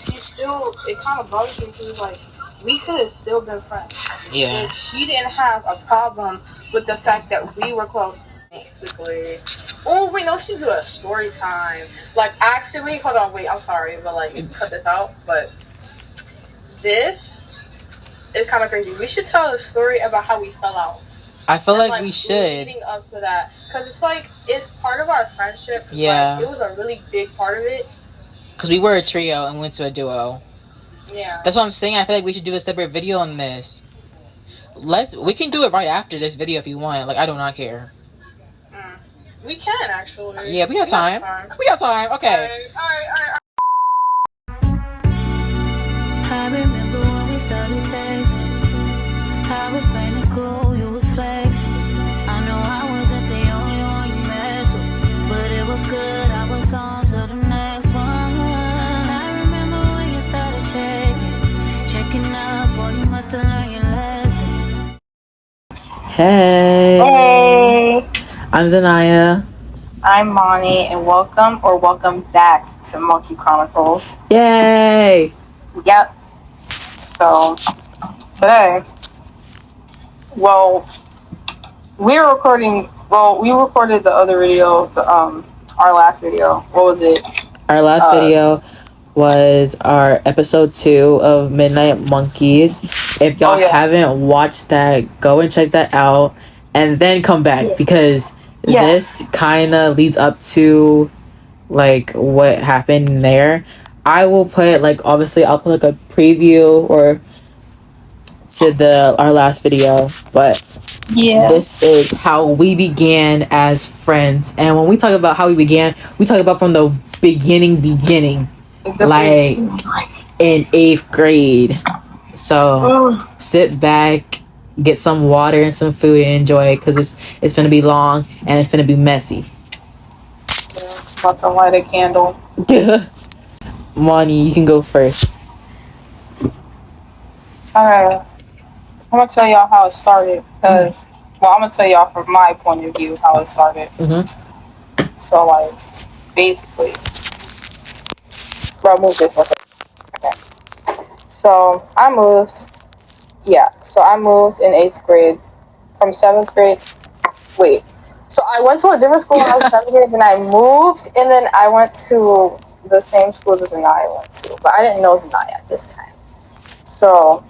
it kind of bugs me because it's like, we could have still been friends. Yeah. If she didn't have a problem with the fact that we were close, basically. Oh, wait, no, she do a story time. Like, actually, hold on, wait, I'm sorry, but like, cut this out. But this is kind of crazy. We should tell a story about how we fell out. I feel like we should. Leading up to that, because it's like, it's part of our friendship. Yeah. Like, it was a really big part of it. Because we were a trio and went to a duo. Yeah. That's what I'm saying. I feel like we should do a separate video on this. We can do it right after this video if you want. Like, I do not care. We can, actually. Yeah, we got time. We got time. Okay. All right. I remember when we started texting. I was playing it cool, you was flexing. I know I wasn't the only one you messed with, but it was good. I was on to the next one. I remember when you started checking up. Boy, you must have learned your lesson. Hey. I'm Zanaya. I'm Moni, and welcome back to Monkey Chronicles. Yay! Yep. So today, we recorded the other video, our last video. What was it? Our last video was our episode 2 of Midnight Monkeys. If y'all haven't watched that, go and check that out, and then come back because this kind of leads up to like what happened there. I will put obviously I'll put a preview or to our last video, but this is how we began as friends. And when we talk about how we began, we talk about from the beginning, in 8th grade. So sit back, get some water and some food and enjoy it, because it's gonna be long and it's gonna be messy. About to light a candle. Moni, you can go first. Alright. I'm gonna tell y'all how it started, because I'm gonna tell y'all from my point of view how it started. So basically, bro, move this way. Okay. So I moved in 8th grade from 7th grade. Wait. So I went to a different school when I was 7th grade, then I moved, and then I went to the same school that Zanaya went to. But I didn't know Zanaya at this time. So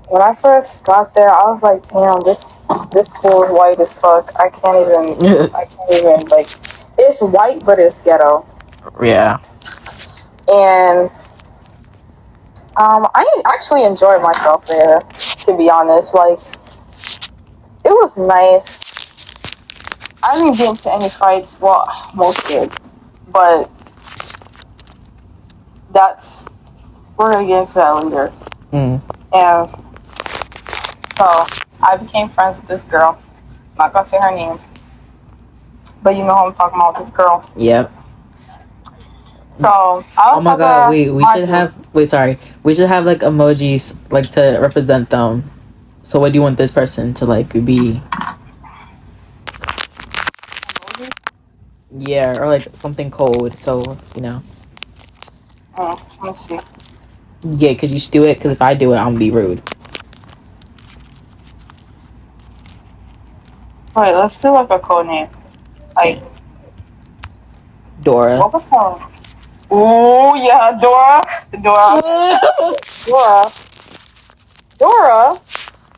when I first got there, I was like, damn, this school is white as fuck. I can't even, it's white, but it's ghetto. Yeah. And I actually enjoyed myself there, to be honest. It was nice. I didn't get into any fights. Well, most did. But we're going to get into that later. And so I became friends with this girl. I'm not going to say her name. But you know who I'm talking about, this girl. Yep. So I was we should have emojis to represent them. So what do you want this person to be? Yeah, or something cold, so you know. Oh, let me see. Yeah, because you should do it, because if I do it, I'm gonna be rude. Alright, let's do a code name. Dora. What was her? Oh yeah, Dora. Dora.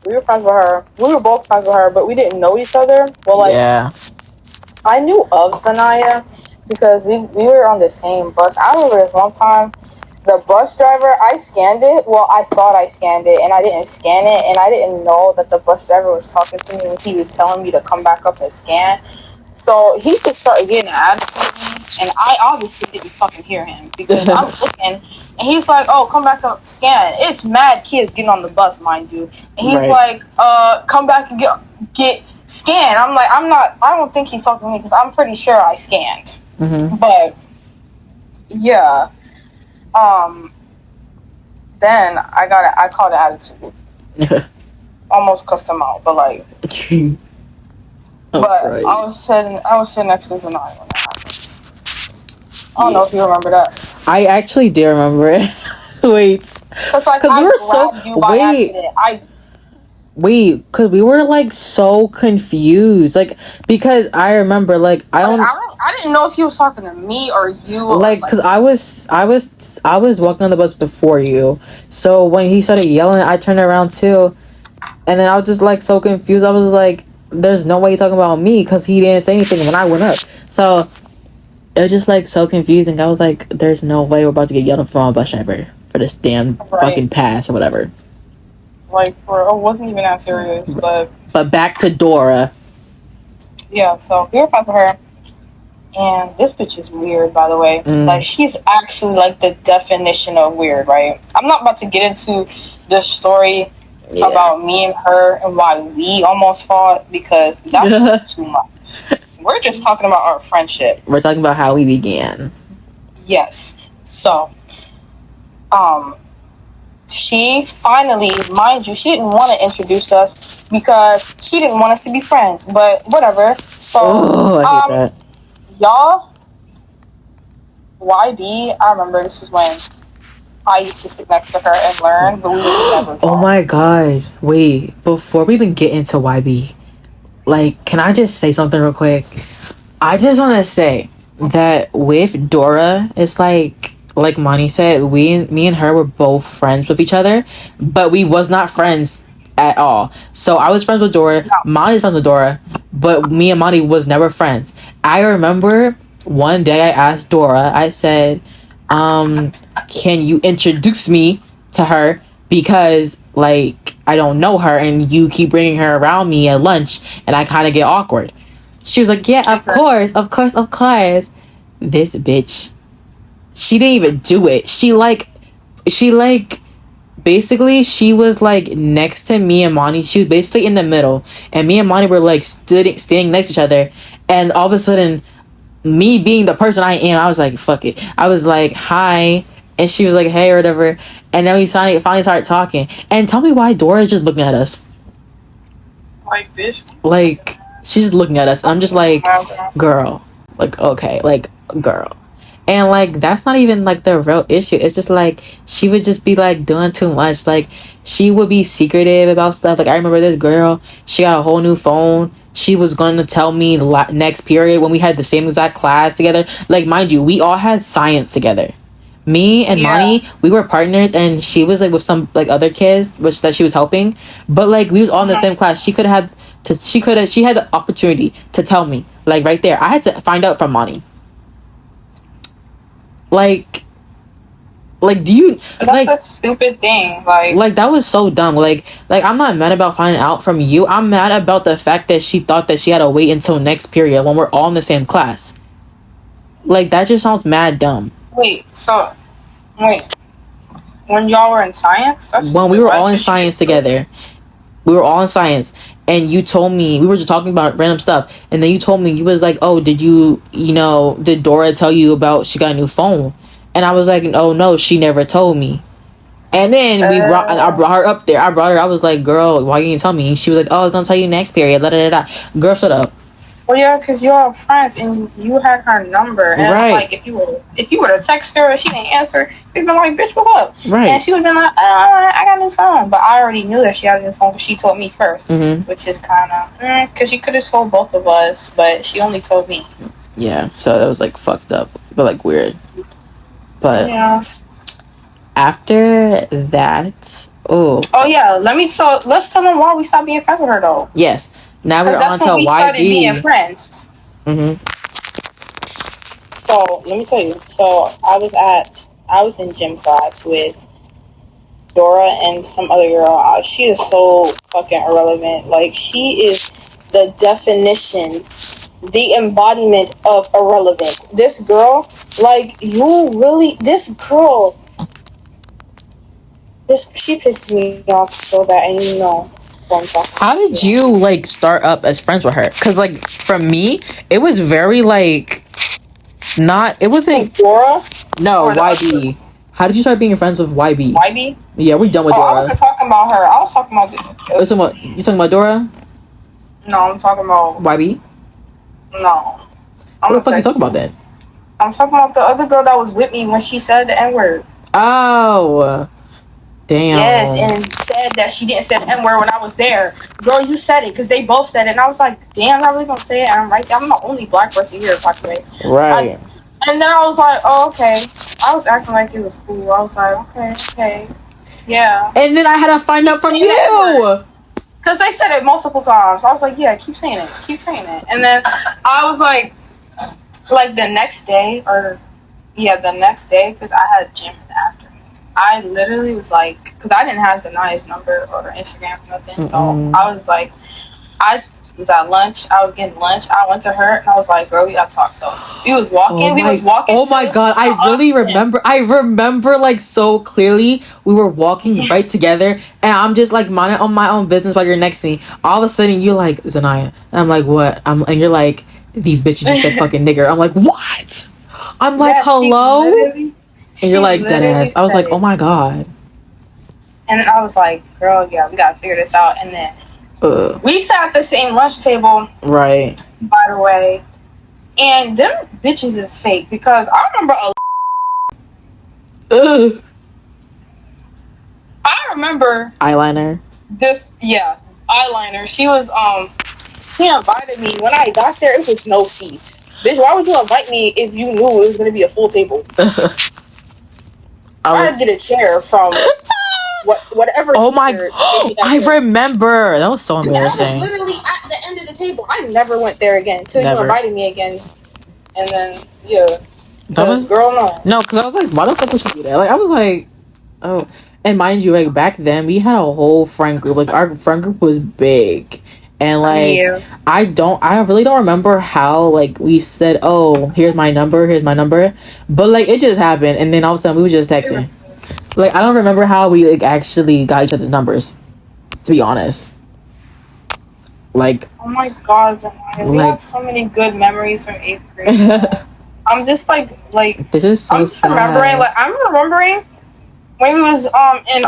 We were friends with her. We were both friends with her, but we didn't know each other. Well, yeah. I knew of Zanaya because we were on the same bus. I remember this one time, the bus driver, I scanned it. Well, I thought I scanned it, and I didn't scan it, and I didn't know that the bus driver was talking to me when he was telling me to come back up and scan. So he could start getting an attitude at me, and I obviously didn't fucking hear him because I'm looking, and he's like, "Oh, come back up, scan." It's mad kids getting on the bus, mind you, and he's like, "Come back and get scan." I'm like, I don't think he's talking to me because I'm pretty sure I scanned. But yeah, then I caught an attitude. Almost cussed him out, but I was sitting next to Zanaya when that happened. I don't know if you remember that. I actually do remember it. Wait. Cause like I we were grabbed you by accident. Because we were like so confused, like because I remember like I didn't know if he was talking to me or you. Like, because I was walking on the bus before you, so when he started yelling, I turned around too, and then I was just like so confused. I was like, "There's no way he's talking about me," because he didn't say anything when I went up. So it was just like so confusing. I was like, "There's no way we're about to get yelled at from a bus driver for this damn fucking pass or whatever." Like, it wasn't even that serious, but back to Dora. Yeah, so we were friends with her. And this bitch is weird, by the way. Like, she's actually, like, the definition of weird, right? I'm not about to get into the story about me and her and why we almost fought, because that's too much. We're just talking about our friendship. We're talking about how we began. Yes. So, she finally, mind you, she didn't want to introduce us because she didn't want us to be friends, but whatever. So, I hate that. Y'all, YB, I remember this is when I used to sit next to her and learn, but we would never talk. Oh my god. Wait, before we even get into YB, like, can I just say something real quick? I just want to say that with Dora, it's like Mani said, me and her were both friends with each other, but we was not friends at all. So I was friends with Dora, Mani was friends with Dora, but me and Mani was never friends. I remember one day I asked Dora, I said, can you introduce me to her, because like I don't know her and you keep bringing her around me at lunch and I kind of get awkward. She was like, yeah, of course. This bitch, she didn't even do it. She basically, she was like next to me and Mani. She was basically in the middle, and me and Mani were like standing next to each other. And all of a sudden, me being the person I am, I was like, fuck it. I was like, hi, and she was like, hey, or whatever. And then we finally started talking. And tell me why Dora is just looking at us. Like this. Like, she's just looking at us. And I'm just like, girl. Like, okay, like, girl. And like, that's not even like the real issue. It's just like, she would just be like doing too much. Like, she would be secretive about stuff. Like, I remember this girl, she got a whole new phone. She was going to tell me next period when we had the same exact class together. Like, mind you, we all had science together. Me and Mani, we were partners, and she was like with some like other kids, which that she was helping. But like, we was all in the same class. She had the opportunity to tell me, like right there. I had to find out from Mani. Like, do you? That's a stupid thing. Like that was so dumb. Like I'm not mad about finding out from you. I'm mad about the fact that she thought that she had to wait until next period when we're all in the same class. Like, that just sounds mad dumb. Wait, when y'all were in science? When we were all in science together. We were all in science. And you told me, we were just talking about random stuff. And then you told me, you was like, oh, did Dora tell you about she got a new phone? And I was like, oh, no, she never told me. And then I brought her up there. I was like, girl, why you didn't tell me? She was like, oh, I was going to tell you next period. Girl, shut up. Well, yeah, because y'all friends and you had her number, and right. It's like if you were to text her and she didn't answer, you'd be like, "Bitch, what's up?" Right. And she would have been like, "I got a new phone," but I already knew that she had a new phone because she told me first, which is kind of because she could have told both of us, but she only told me. Yeah, so that was like fucked up, but like weird. But yeah. After that, let's tell them why we stopped being friends with her though. Yes. Now we're on to YB. We started being friends. So let me tell you. So I was in gym class with Dora and some other girl. She is so fucking irrelevant. Like, she is the definition, the embodiment of irrelevant. This girl, like, she pisses me off so bad, and you know. How did you like start up as friends with her? Because like for me, it was very like it wasn't Dora. No, YB. How did you start being friends with YB? YB? Yeah, we're done with Dora. I wasn't talking about her. I was talking about you talking about Dora? No, I'm talking about YB. No. What the fuck are you talking about then? I'm talking about the other girl that was with me when she said the N-word. Oh, damn. Yes, and said that she didn't say the N-word when I was there. Girl, you said it, because they both said it. And I was like, damn, I'm really going to say it. And I'm right there. I'm the only black person here, by the way. Right. And then I was like, oh, okay. I was acting like it was cool. I was like, okay. Yeah. And then I had to find out from you. Because they said it multiple times. I was like, yeah, keep saying it. And then I was like the next day, because I had gym in the afternoon. I literally was like, because I didn't have Zanaya's number or her Instagram or nothing. So I was like, I was at lunch. I was getting lunch. I went to her and I was like, girl, we gotta talk. So we was walking. Oh my god! I really remember. I remember like so clearly. We were walking right together, and I'm just like minding on my own business while you're next to me. All of a sudden, you're like, Zanaya, and I'm like, what? And you're like, these bitches just said fucking nigger. I'm like, what? I'm like, hello. And you're like, dead ass. I was like, oh my god. And then I was like, girl, yeah, we gotta figure this out. And then we sat at the same lunch table. Right. By the way. And them bitches is fake, because I remember I remember eyeliner. Eyeliner. She was he invited me. When I got there, it was no seats. Bitch, why would you invite me if you knew it was gonna be a full table? I had to get a chair from whatever. Oh my! I remember. That was so embarrassing. I was literally at the end of the table. I never went there again until you invited me again, and then girl, no, because I was like, why the fuck would you do that? Like, I was like, oh, and mind you, like back then we had a whole friend group. Like our friend group was big. And like I really don't remember how like we said, oh, here's my number, but like it just happened, and then all of a sudden we were just texting. Like I don't remember how we like actually got each other's numbers, to be honest. Like, oh my god, Zanaya, we have so many good memories from 8th grade. I'm just like this is so I'm just remembering, like I'm remembering when we was in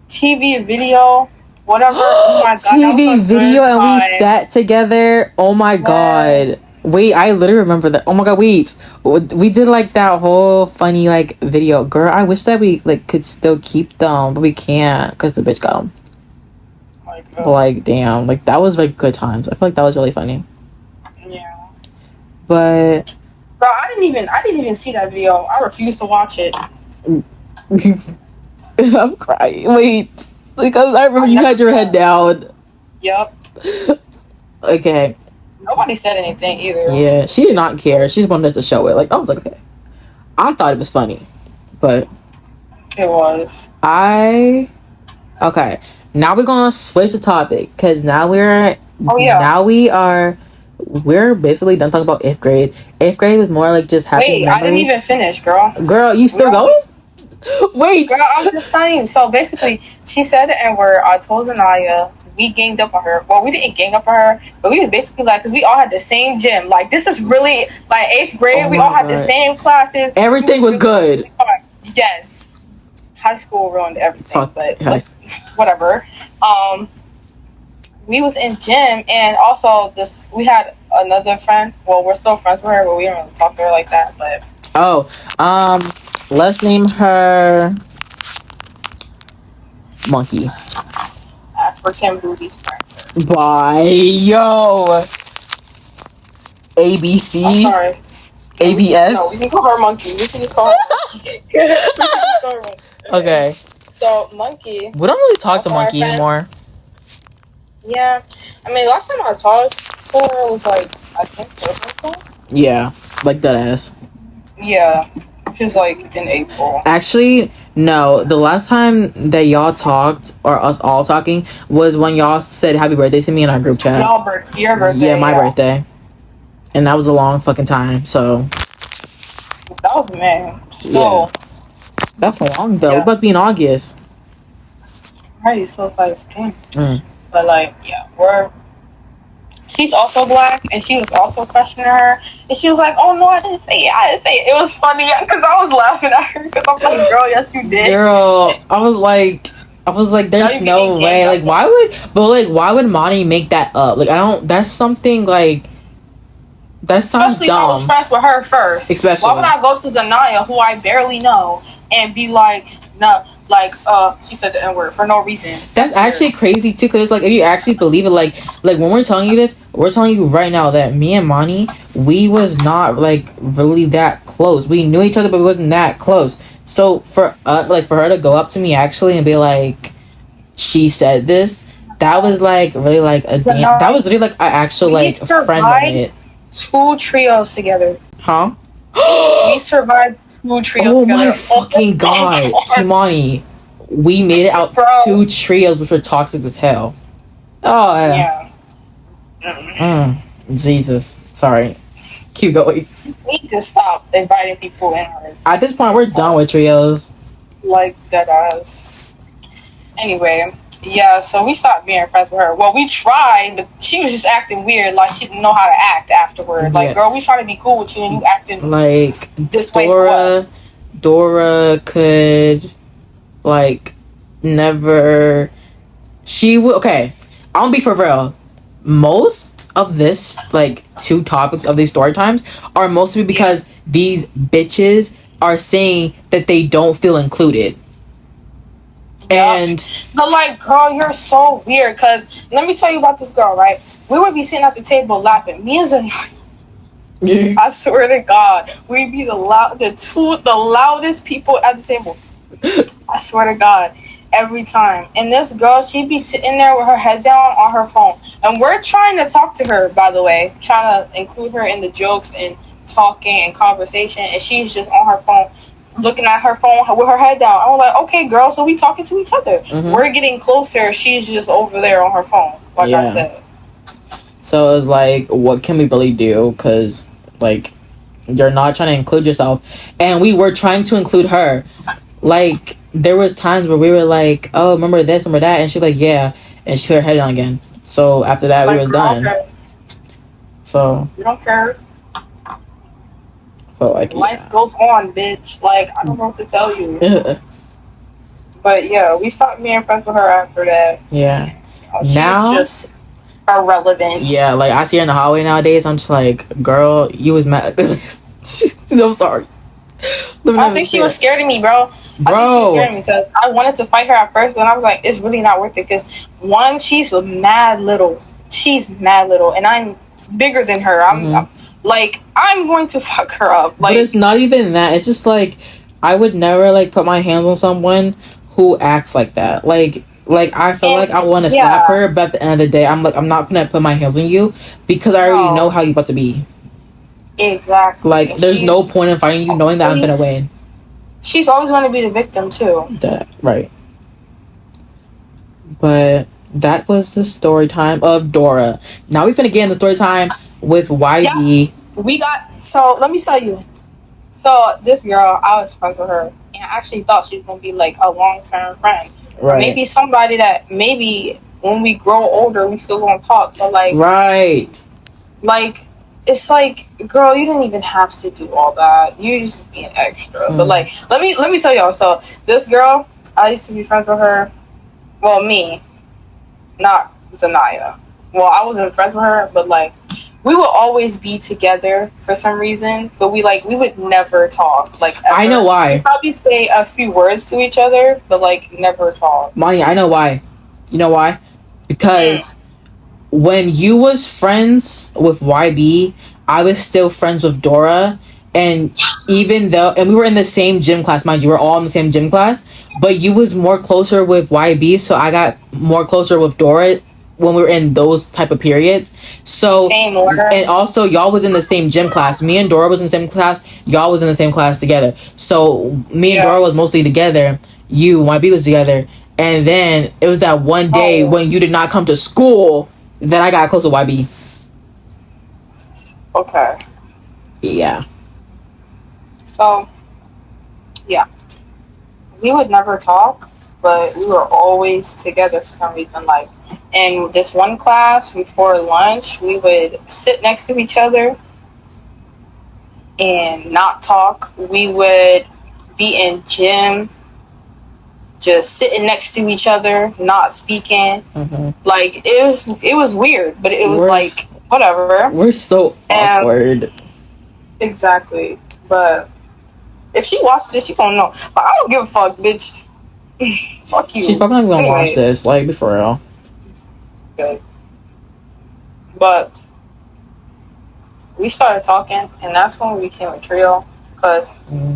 TV video. Whatever. Oh my god, TV video and we sat together. Oh my god. Wait, I literally remember that. Oh my god, wait. We did like that whole funny like video. Girl, I wish that we like could still keep them, but we can't because the bitch got them. But, like, damn, like that was like good times. I feel like that was really funny. Yeah. But bro, I didn't even see that video. I refused to watch it. I'm crying. Wait. Because I remember you had your head down. Yep. Okay. Nobody said anything either. Yeah, she did not care. She just wanted us to show it. Like, I was like, okay. I thought it was funny. But it was. Okay. Now we're going to switch the topic. Because now we're basically done talking about 8th grade. 8th grade was more like just happy memories. I didn't even finish, girl. Girl, you still going? Wait. Girl, I'm just telling you. So basically, she said the N-word. I told Zanaya. We ganged up on her. Well, we didn't gang up on her, but we was basically like, because we all had the same gym. Like, this is really, like, 8th grade. We all had the same classes. Everything was good. Yes. High school ruined everything, but whatever. We was in gym, and also we had another friend. Well, we're still friends with her, but we don't really talk to her like that, but. Let's name her Monkey. That's for Kim Booty's friend. Bye, yo. ABC. I'm sorry. ABS. No, we can call her Monkey. We can just call her Monkey. Okay. So Monkey. We don't really talk to Monkey anymore. Yeah, I mean, last time I talked to her was like I think Thursday. Yeah, like that ass. Yeah. Which is like in April. Actually, no. The last time that y'all talked, or us all talking, was when y'all said happy birthday to me in our group chat. Your birthday. Yeah, my birthday. And that was a long fucking time, so. That was, man. Still. Yeah. That's long, though. Yeah. We're about to be in August. Right, so it's like, damn. But, like, yeah, she's also black, and she was also questioning her, and she was like, oh, no, I didn't say it. It was funny, because I was laughing at her, because I'm like, girl, yes, you did. Girl, I was like, there's no way. Like, why would Monty make that up? Like, that's something, like, that sounds especially dumb. Especially if I was friends with her first. Especially. Why would I go to Zanaya, who I barely know, and be like, no, like, she said the N-word for no reason. That's actually crazy too, because like if you actually believe it, like when we're telling you this, we're telling you right now that me and Mani, we was not like really that close. We knew each other, but we wasn't that close. So for for her to go up to me actually and be like, she said this, that was like really like a damn. That was really like an actual like friend moment. 2 trios together. Huh? We survived 2 trios oh together. My fucking god, Kimani, we made it out. 2 trios which were toxic as hell. Oh yeah. Jesus, sorry. Keep going. We need to stop inviting people in. At this point, we're done with trios. Like that ass. Anyway, yeah. So we stopped being friends with her. Well, we tried, but she was just acting weird. Like she didn't know how to act afterward. Like, girl, we trying to be cool with you, and you acting like this way for what? Dora could like never. She would. Okay, I'm gonna be for real. Most of this, like 2 topics of these story times, are mostly because these bitches are saying that they don't feel included. And but like, girl, you're so weird. Cause let me tell you about this girl, right? We would be sitting at the table laughing. Me and Zanaya, I swear to God, we'd be the loudest people at the table. I swear to God, every time. And this girl, she'd be sitting there with her head down on her phone, and we're trying to talk to her. By the way, trying to include her in the jokes and talking and conversation, and she's just on her phone, looking at her phone with her head down. I'm like, okay, girl, so we talking to each other. We're getting closer. She's just over there on her phone, like I said. So it's like, what can we really do? Because like, you're not trying to include yourself, and we were trying to include her. Like, there was times where we were like, oh, remember this, remember that, and she's like, yeah, and she put her head down again. So after that, we was done. So we don't care. So like, life goes on, bitch. Like, I don't know what to tell you. But yeah, we stopped being friends with her after that. Yeah. She was just irrelevant. Yeah, like I see her in the hallway nowadays. I'm just like, girl, you was mad. I'm sorry. I think she was scared of me, bro. I think she was scared of me because I wanted to fight her at first, but I was like, it's really not worth it. Because one, she's mad little. She's mad little, and I'm bigger than her. I'm going to fuck her up. Like, but it's not even that. It's just like, I would never like put my hands on someone who acts like that. Like I feel like I want to slap her, but at the end of the day, I'm like, I'm not gonna put my hands on you because I already know how you about to be. Exactly. Like, there's no point in fighting you knowing that I'm gonna win. She's always gonna be the victim too. That right. But that was the story time of Dora. Now we finna get in the story time with YB. Yeah, we got. So let me tell you. So this girl, I was friends with her, and I actually thought she was gonna be like a long-term friend. Right. Maybe somebody that maybe when we grow older we still gonna talk. But like, right. Like, it's like, girl, you didn't even have to do all that. You just being extra. But like, let me tell y'all. So this girl, I used to be friends with her. Well, me, not Zanaya. Well, I wasn't friends with her, but like, we would always be together for some reason. But we would never talk. Like, ever. I know why. We'd probably say a few words to each other, but like, never talk. Mani, I know why. You know why? Because when you was friends with YB, I was still friends with Dora, and even though, and we were in the same gym class, mind you, we're all in the same gym class, but you was more closer with YB, so I got more closer with Dora when we were in those type of periods. So, same order. And also, y'all was in the same gym class. Me and Dora was in the same class. Y'all was in the same class together. So me and Dora was mostly together. YB was together. And then it was that one day when you did not come to school that I got close to YB. Okay. Yeah. So, yeah. We would never talk, but we were always together for some reason. Like, in this one class, before lunch, we would sit next to each other and not talk. We would be in gym, just sitting next to each other, not speaking. Like, it was weird, but it was like, whatever. We're so awkward. Exactly. But If she watches this, she gonna know. But I don't give a fuck, bitch. Fuck you. She's probably not gonna watch this. Like, be for real. Good. But we started talking, and that's when we became a trio. Because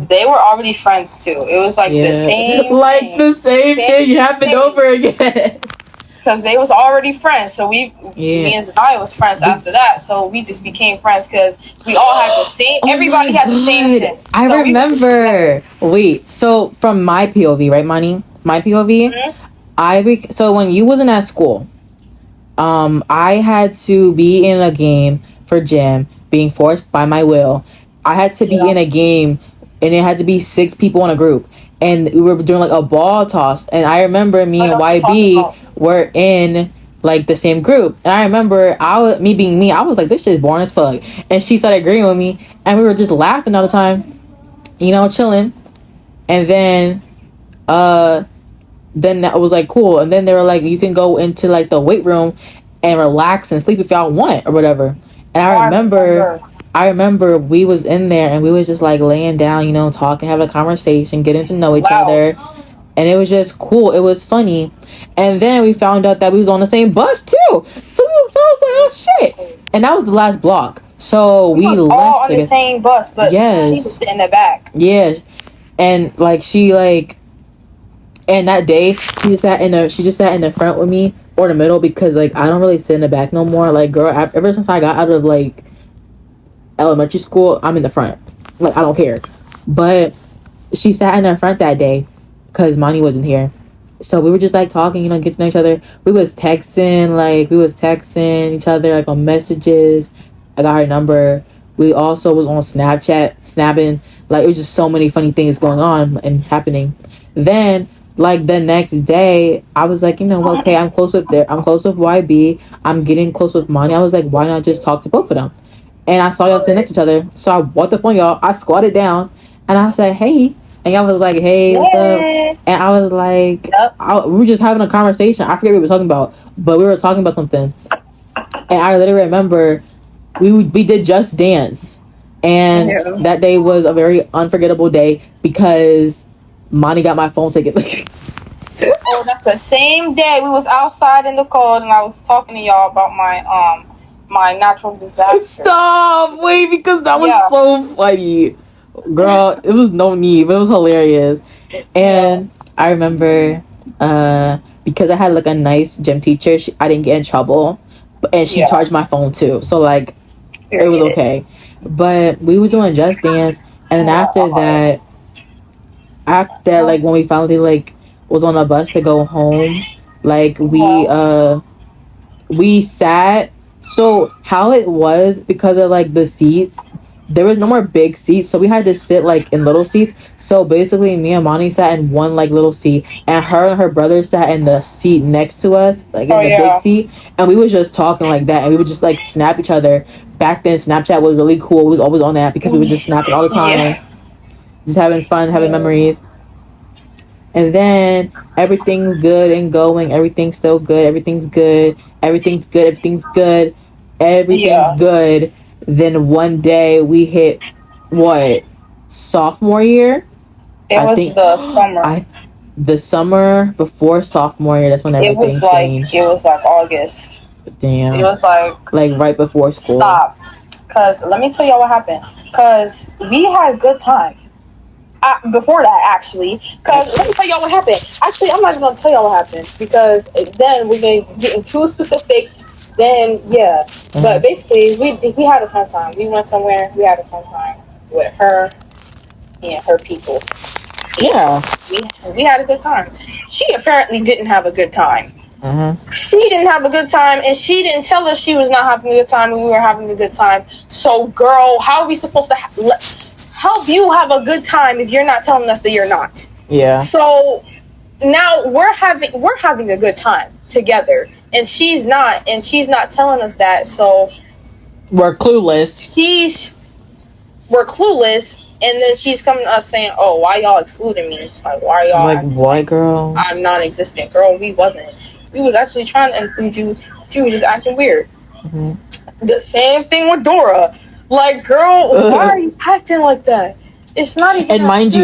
they were already friends too. It was like the same like thing. The same thing happened over again. Because they was already friends. So me and Zanaya was friends after that. So we just became friends because we all had the same, everybody had the same tip. I remember. Wait, so from my POV, right, Mani? My POV? So when you wasn't at school, I had to be in a game for gym, being forced by my will. I had to be in a game, and it had to be 6 people in a group. And we were doing like a ball toss. And I remember me and YB were in like the same group. And I remember me being me, I was like, this shit is boring as fuck. And she started agreeing with me. And we were just laughing all the time, chilling. And then that was like cool. And then they were like, you can go into like the weight room and relax and sleep if y'all want or whatever. And I remember we was in there and we was just like laying down, talking, having a conversation, getting to know each other. And it was just cool. It was funny. And then we found out that we was on the same bus too. So I was like, oh shit. And that was the last block. So we was left all on the same bus, but she was sitting in the back. Yeah. And like and that day she just sat in the front with me or the middle because like I don't really sit in the back no more. Like girl, ever since I got out of like elementary school, I'm in the front. Like I don't care. But she sat in the front that day because Mani wasn't here. So we were just like talking, get to know each other. We was texting each other like on messages. I got her number. We also was on Snapchat snapping. Like it was just so many funny things going on and happening. Then like the next day, I was like, okay, I'm close with YB. I'm getting close with Mani. I was like, why not just talk to both of them? And I saw y'all sitting next to each other. So I walked up on y'all. I squatted down and I said, hey. And y'all was like, hey, what's up? And I was like, we were just having a conversation. I forget what we were talking about, but we were talking about something. And I literally remember we did Just Dance. And that day was a very unforgettable day because Mani got my phone ticket. Oh, that's the same day we was outside in the cold and I was talking to y'all about my natural disaster. Stop! Wait, because that was so funny. Girl, it was no need, but it was hilarious. And I remember because I had like a nice gym teacher, I didn't get in trouble. And she charged my phone too. So like it was okay. But we was doing Just Dance, and then after that like when we finally like was on a bus to go home, like we sat. So how it was, because of like the seats, there was no more big seats, so we had to sit like in little seats. So basically me and Mani sat in one like little seat, and her brother sat in the seat next to us, like in the big seat, and we was just talking like that, and we would just like snap each other. Back then Snapchat was really cool. We was always on that because we would just snap it all the time, just having fun, having memories. And then everything's good and going. Everything's still good. Everything's good. Everything's good. Everything's good. Everything's good. Then one day we hit sophomore year? It was the summer. The summer before sophomore year. That's when everything changed. It was like August. Damn. It was like right before school. Stop. Because let me tell y'all what happened. Because we had a good time. Before that, actually. Because let me tell y'all what happened. Actually, I'm not even going to tell y'all what happened. Because then we're going to get too specific. Then, But basically, we had a fun time. We went somewhere. We had a fun time with her and her peoples. Yeah. We had a good time. She apparently didn't have a good time. She didn't have a good time, and she didn't tell us she was not having a good time, and we were having a good time. So, girl, how are we supposed to help you have a good time if you're not telling us that you're not? Yeah. So now we're having a good time together, and she's not telling us that. So we're clueless. We're clueless, and then she's coming to us saying, "Oh, why y'all excluding me? Like, why y'all like what, girl? I'm non-existent, girl. We wasn't. We was actually trying to include you. She was just acting weird." The same thing with Dora. Like, girl, why are you acting like that? It's not even. And mind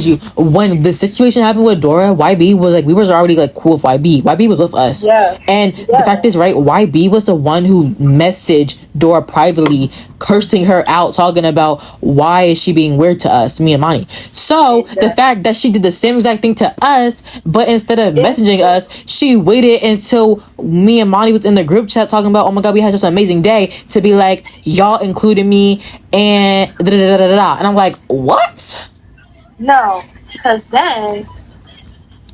you, when the situation happened with Dora, YB was like, we was already like cool with YB. YB was with us. Yeah. And the fact is, right, YB was the one who messaged Dora privately, cursing her out, talking about why is she being weird to us, me and Monty. So the fact that she did the same exact thing to us, but instead of messaging us, she waited until me and Monty was in the group chat talking about, oh my god, we had such an amazing day, to be like, y'all included me and da da da da da. And I'm like, what? No, because then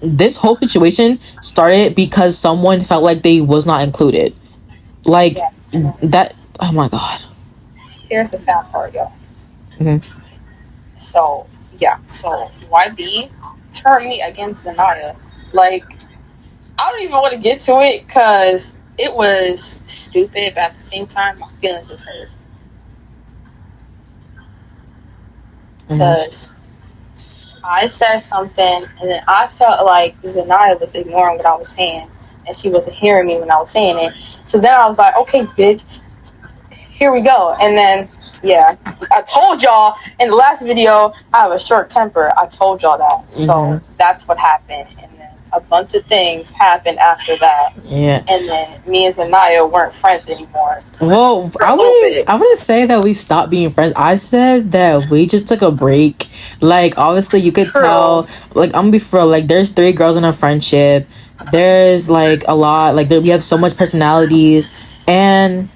this whole situation started because someone felt like they was not included. Like that. Oh my god. Here's the sad part, y'all. Mm-hmm. So YB turned me against Zanaya. Like, I don't even want to get to it because it was stupid, but at the same time, my feelings was hurt. Because I said something, and then I felt like Zanaya was ignoring what I was saying, and she wasn't hearing me when I was saying it. So then I was like, okay, bitch, here we go. And then, yeah, I told y'all in the last video, I have a short temper. I told y'all that. So that's what happened. And then a bunch of things happened after that. Yeah. And then me and Zanaya weren't friends anymore. Well, I wouldn't say that we stopped being friends. I said that we just took a break. Like, obviously, you could tell. Like, I'm gonna be for real. Like, there's 3 girls in a friendship. There's like a lot. Like, we have so much personalities, and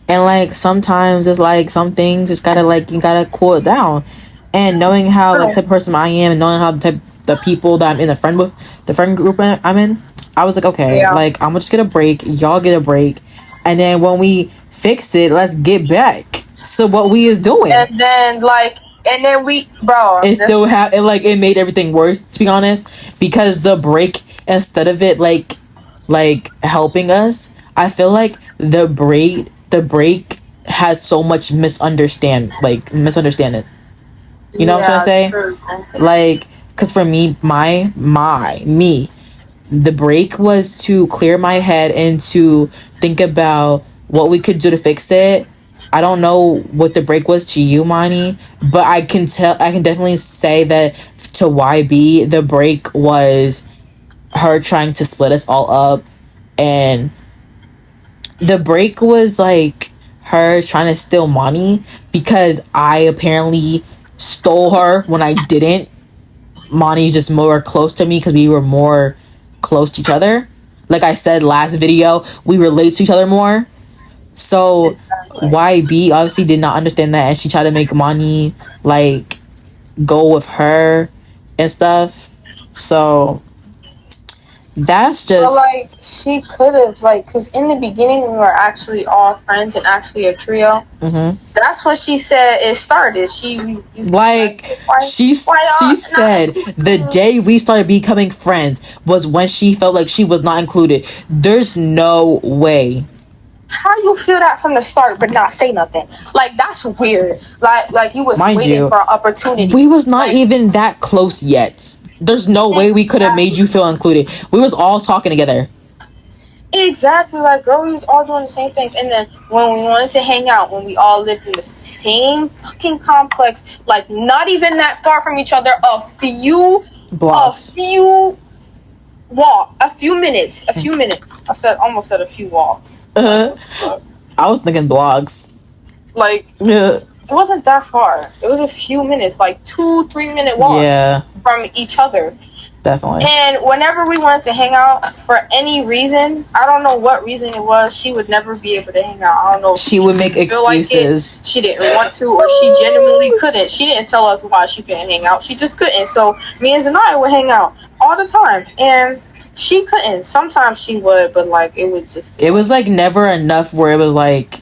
like sometimes it's like some things just gotta like you gotta cool it down. And knowing how like type of person I am, and knowing how the people that I'm in the friend group I'm in, I was like, okay, like I'm gonna just get a break, y'all get a break, and then when we fix it, let's get back to what we is doing. And then we, bro, it still it made everything worse, to be honest, because the break, instead of it like helping us, I feel like the break has so much misunderstanding. You know what I'm trying to say? True. Like, because for me, me, the break was to clear my head and to think about what we could do to fix it. I don't know what the break was to you, Mani, but I can definitely say that to YB, the break was her trying to split us all up, and the break was like her trying to steal money because I apparently stole her when I didn't. Monty just more close to me because we were more close to each other. Like I said last video, we relate to each other more. So YB obviously did not understand that, and she tried to make Monty like go with her and stuff. So that's just... But, like, she could have, like, because in the beginning we were actually all friends and actually a trio. That's what she said it started. She said the day we started becoming friends was when she felt like she was not included. There's no way. How you feel that from the start but not say nothing? Like, that's weird. Like you was waiting for an opportunity. We was not even that close yet. There's no way we could have made you feel included. We was all talking together. Exactly. Like, girl, we was all doing the same things. And then when we wanted to hang out, when we all lived in the same fucking complex, like, not even that far from each other, a few minutes. I almost said a few walks. I was thinking blocks. Like, it wasn't that far. It was a few minutes, like 2-3 minute walk from each other. Definitely. And whenever we wanted to hang out for any reason, I don't know what reason it was, she would never be able to hang out. I don't know. She would make excuses. She didn't want to, or she genuinely couldn't. She didn't tell us why she couldn't hang out. She just couldn't. So me and Zanaya would hang out all the time, and she couldn't. Sometimes she would, but like it would just. It was like never enough where it was like.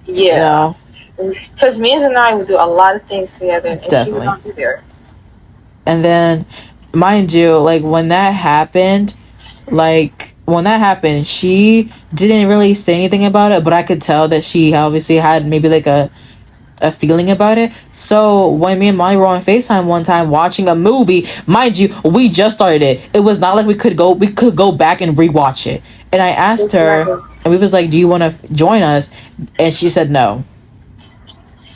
Yeah. Because me and Zanaya would do a lot of things together, and she would not be there. And then, mind you, like when that happened, she didn't really say anything about it, but I could tell that she obviously had maybe like a feeling about it. So when me and Monty were on FaceTime one time watching a movie, mind you, we just started it. It was not like we could go back and rewatch it. And I asked her, and we was like, "Do you want to join us?" And she said no.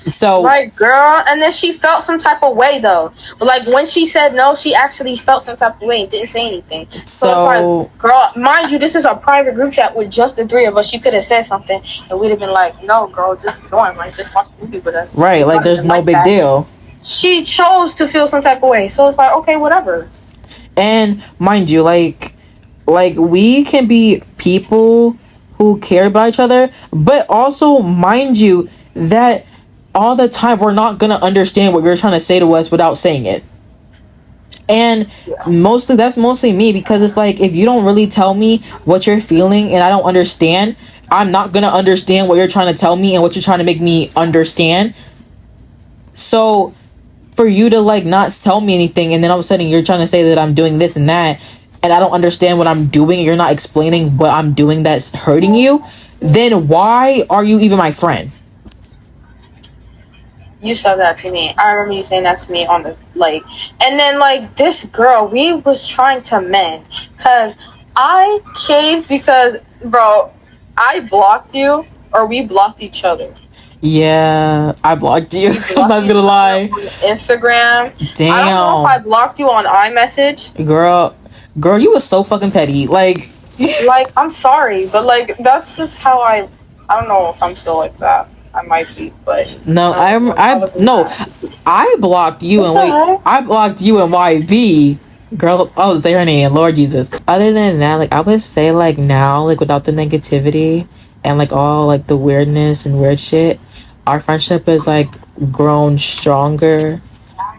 So right, girl, and then she felt some type of way though. But like when she said no, she actually felt some type of way and didn't say anything. So it's like, girl, mind you, this is a private group chat with just the three of us. She could have said something, and we'd have been like, "No, girl, just join, like just watch the movie with us." Right, like there's no big deal. She chose to feel some type of way, so it's like, okay, whatever. And mind you, like we can be people who care about each other, but also mind you that all the time we're not gonna understand what you're trying to say to us without saying it. And that's mostly me, because it's like, if you don't really tell me what you're feeling and I don't understand, I'm not gonna understand what you're trying to tell me and what you're trying to make me understand. So for you to like not tell me anything, and then all of a sudden you're trying to say that I'm doing this and that, and I don't understand what I'm doing, and you're not explaining what I'm doing that's hurting you, then why are you even my friend? You said that to me. I remember you saying that to me on the like, and then like this girl, we was trying to mend, cause I caved because, bro, I blocked you, or we blocked each other. Yeah, I blocked you. I'm not gonna lie. Instagram. Damn. I don't know if I blocked you on iMessage. Girl, you was so fucking petty. Like, I'm sorry, but like that's just how I don't know if I'm still like that. I might be, but no, I blocked you and I blocked you and YB. Girl, oh, say her name, Lord Jesus. Other than that, like I would say, like now, like without the negativity and like all like the weirdness and weird shit, our friendship is like grown stronger.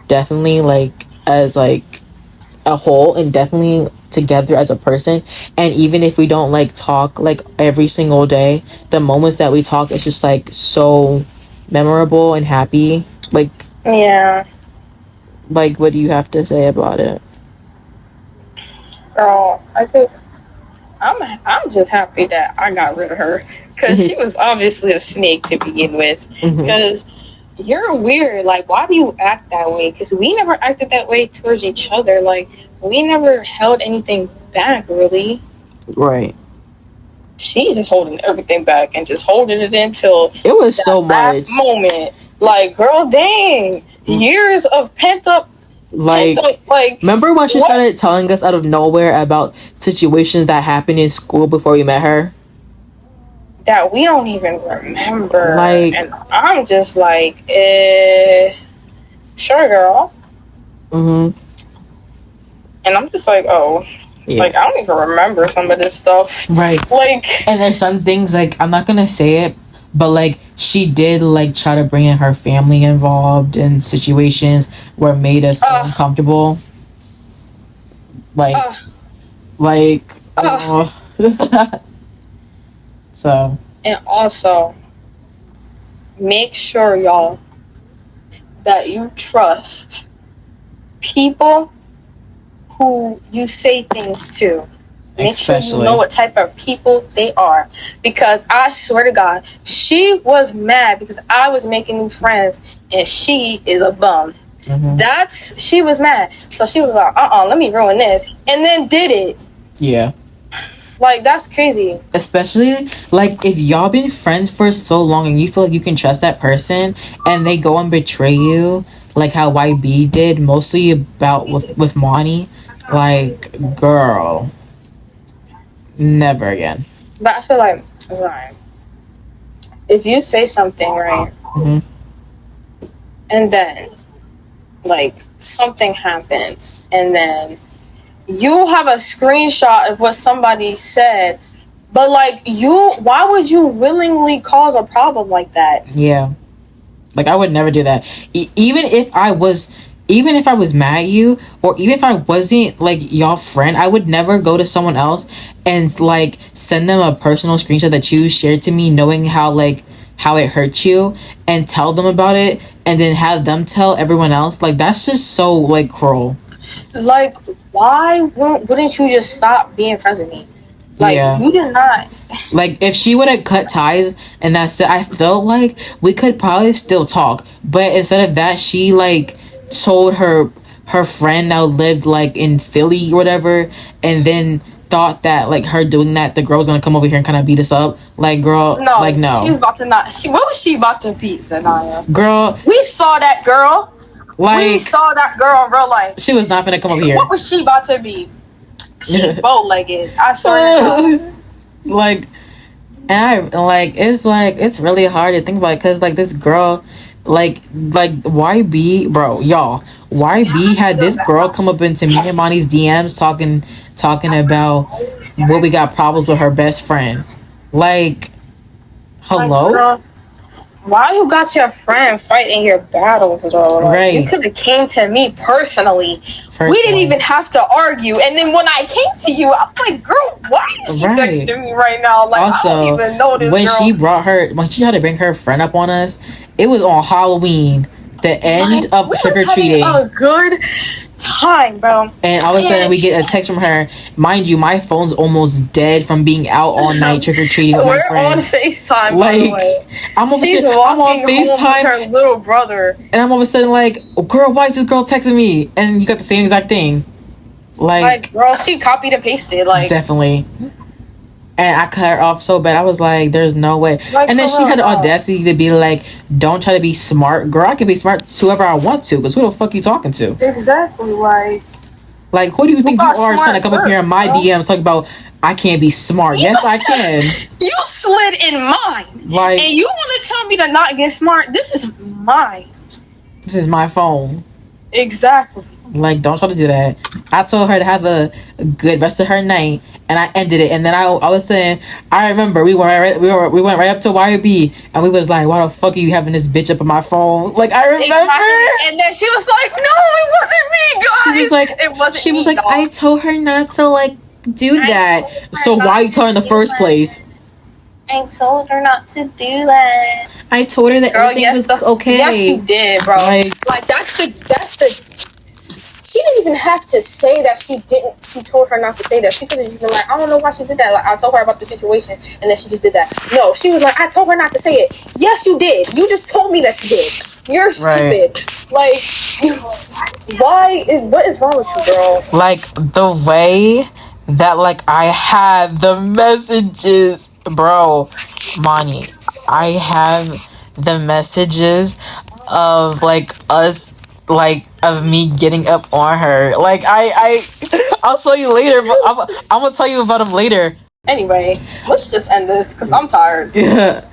Definitely, like as like a whole, and definitely together as a person. And even if we don't like talk like every single day, the moments that we talk, it's just like so memorable and happy. Like, yeah, like what do you have to say about it? Girl, I'm just happy that I got rid of her, because she was obviously a snake to begin with. Because you're weird. Like, why do you act that way? Because we never acted that way towards each other. Like, we never held anything back, really. Right. She's just holding everything back and just holding it until it was so much moment. Like, girl, dang, years of pent up. Like, remember when she started telling us out of nowhere about situations that happened in school before we met her? That we don't even remember. Like, and I'm just like, sure, girl. Mm-hmm. And I'm just like, oh, yeah. Like, I don't even remember some of this stuff. Right. Like, and there's some things, like, I'm not gonna say it, but like she did like try to bring in her family involved in situations where it made us uncomfortable. So. And also, make sure, y'all, that you trust people who you say things to. Make sure you know what type of people they are. Because I swear to God, she was mad because I was making new friends and she is a bum. She was mad. So she was like, let me ruin this. And then did it. Yeah. Like, that's crazy. Especially, like, if y'all been friends for so long and you feel like you can trust that person and they go and betray you, like how YB did, mostly about with Monty. Like, girl. Never again. But I feel like, right, if you say something, right, and then, like, something happens, and then you have a screenshot of what somebody said, but, like, why would you willingly cause a problem like that? Yeah. Like, I would never do that. Even if I was mad at you, or even if I wasn't like y'all friend, I would never go to someone else and like send them a personal screenshot that you shared to me, knowing how it hurt you, and tell them about it, and then have them tell everyone else. Like, that's just so like cruel. Like, why wouldn't you just stop being friends with me? Like, you did not. Like, if she would have cut ties and that's it, I felt like we could probably still talk. But instead of that, she like told her friend that lived like in Philly or whatever, and then thought that like her doing that, the girl's gonna come over here and kind of beat us up. Like, girl, no, like no. She was about to not. What was she about to beat Zanaya? Girl, we saw that girl. Like, we saw that girl in real life. She was not gonna come over here. What was she about to be? She bow-legged. I swear. Like, and it's really hard to think about because like this girl, like YB, bro, y'all, YB had this girl come up into me and Monty's DMs talking about what we got problems with her best friend. Like, hello. Like, girl, why you got your friend fighting your battles though? Like, right. You could have came to me personally. We didn't even have to argue. And then when I came to you, I was like, girl, why is she texting me right now? Like, also, I don't even know this when girl. When she tried to bring her friend up on us, it was on Halloween, the end of trick-or-treating. A good time, bro. And all of a sudden we get a text from her. Mind you, my phone's almost dead from being out all night trick-or-treating with my friends. We're on FaceTime, like, by the way. I'm on FaceTime with her little brother. And I'm all of a sudden like, girl, why is this girl texting me? And you got the same exact thing. Like girl, she copied and pasted. Like, definitely. And I cut her off so bad. I was like, there's no way. Like, and then she had the audacity to be like, don't try to be smart. Girl, I can be smart to whoever I want to. Because who the fuck you talking to? Exactly. Like, who do you think you are trying to come up here in my DMs talking about, I can't be smart? Yes, I can. You slid in mine. Like, and you want to tell me to not get smart? This is mine. This is my phone. Exactly. Like, don't try to do that. I told her to have a good rest of her night, and I ended it. And then I was saying, I remember we went right up to YB, and we was like, why the fuck are you having this bitch up on my phone? Like, I remember. Exactly. And then she was like, no, it wasn't me, guys. She was like, it wasn't. She was like, I told her not to like do that. So why you told her in the first place? I told her not to do that. I told her that everything was okay. Yes, you did, bro. Like that's the. She didn't even have to say that she didn't. She told her not to say that. She could have just been like, I don't know why she did that. Like, I told her about the situation, and then she just did that. No, she was like, I told her not to say it. Yes, you did. You just told me that you did. You're stupid. Like, what is wrong with you, girl? Like, the way that, like, I had the messages, bro, Mani, I have the messages of, like, us, like, of me getting up on her. Like, I'll show you later, but I'm gonna tell you about them later. Anyway, let's just end this, because I'm tired. Yeah.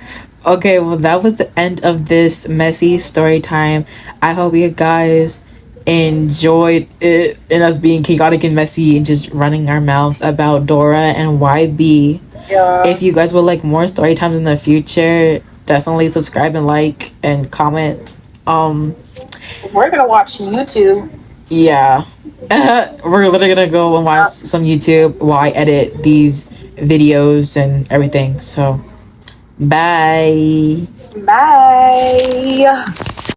Okay, well, that was the end of this messy story time. I hope you guys enjoyed it and us being chaotic and messy and just running our mouths about Dora and YB. Yeah. If you guys would like more story times in the future, definitely subscribe and like and comment. We're gonna watch YouTube. Yeah. We're literally gonna go and watch some YouTube while I edit these videos and everything. So bye.